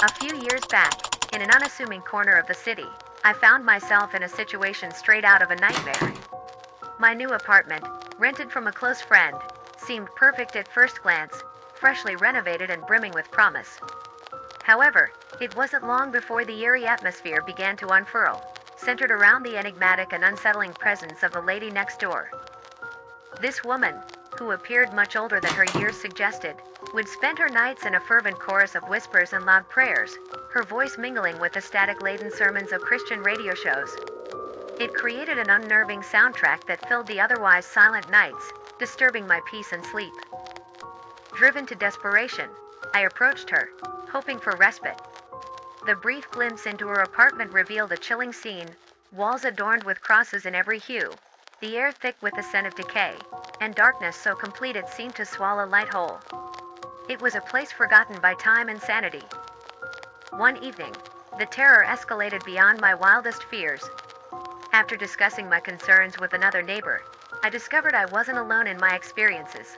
A few years back, in an unassuming corner of the city, I found myself in a situation straight out of a nightmare. My new apartment, rented from a close friend, seemed perfect at first glance, freshly renovated and brimming with promise. However, it wasn't long before the eerie atmosphere began to unfurl, centered around the enigmatic and unsettling presence of the lady next door. This woman, who appeared much older than her years suggested, would spend her nights in a fervent chorus of whispers and loud prayers, her voice mingling with the static-laden sermons of Christian radio shows. It created an unnerving soundtrack that filled the otherwise silent nights, disturbing my peace and sleep. Driven to desperation, I approached her, hoping for respite. The brief glimpse into her apartment revealed a chilling scene, walls adorned with crosses in every hue, the air thick with the scent of decay, and darkness so complete it seemed to swallow light whole. It was a place forgotten by time and sanity. One evening, the terror escalated beyond my wildest fears. After discussing my concerns with another neighbor, I discovered I wasn't alone in my experiences.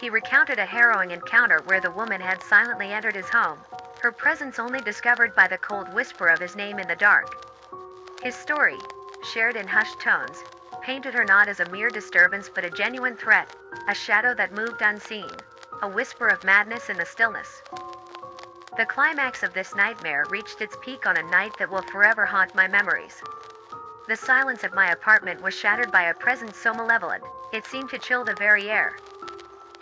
He recounted a harrowing encounter where the woman had silently entered his home, her presence only discovered by the cold whisper of his name in the dark. His story, shared in hushed tones, painted her not as a mere disturbance but a genuine threat, a shadow that moved unseen, a whisper of madness in the stillness. The climax of this nightmare reached its peak on a night that will forever haunt my memories. The silence of my apartment was shattered by a presence so malevolent, it seemed to chill the very air.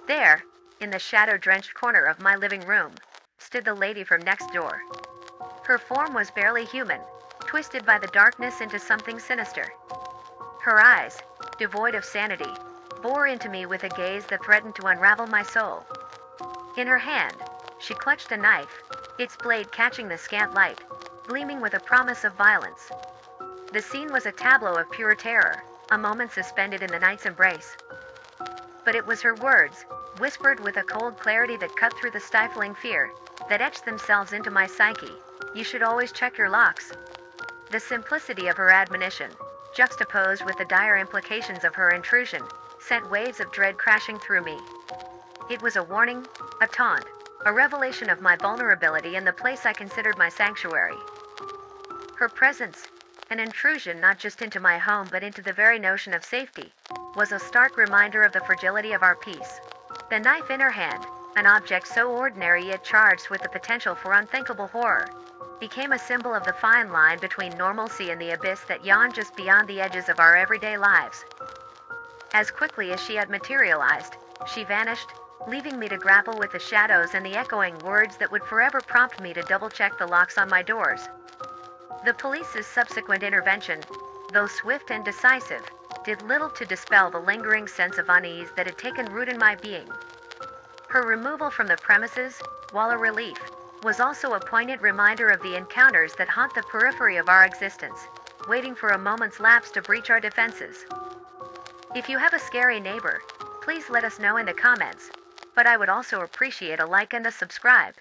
There, in the shadow-drenched corner of my living room, stood the lady from next door. Her form was barely human, twisted by the darkness into something sinister. Her eyes, devoid of sanity, bore into me with a gaze that threatened to unravel my soul. In her hand, she clutched a knife, its blade catching the scant light, gleaming with a promise of violence. The scene was a tableau of pure terror, a moment suspended in the night's embrace. But it was her words, whispered with a cold clarity that cut through the stifling fear, that etched themselves into my psyche. You should always check your locks. The simplicity of her admonition, juxtaposed with the dire implications of her intrusion, sent waves of dread crashing through me. It was a warning, a taunt, a revelation of my vulnerability in the place I considered my sanctuary. Her presence, an intrusion not just into my home but into the very notion of safety, was a stark reminder of the fragility of our peace. The knife in her hand, an object so ordinary yet charged with the potential for unthinkable horror, became a symbol of the fine line between normalcy and the abyss that yawned just beyond the edges of our everyday lives. As quickly as she had materialized, she vanished, leaving me to grapple with the shadows and the echoing words that would forever prompt me to double-check the locks on my doors. The police's subsequent intervention, though swift and decisive, did little to dispel the lingering sense of unease that had taken root in my being. Her removal from the premises, while a relief, was also a poignant reminder of the encounters that haunt the periphery of our existence, waiting for a moment's lapse to breach our defenses. If you have a scary neighbor, please let us know in the comments, but I would also appreciate a like and a subscribe.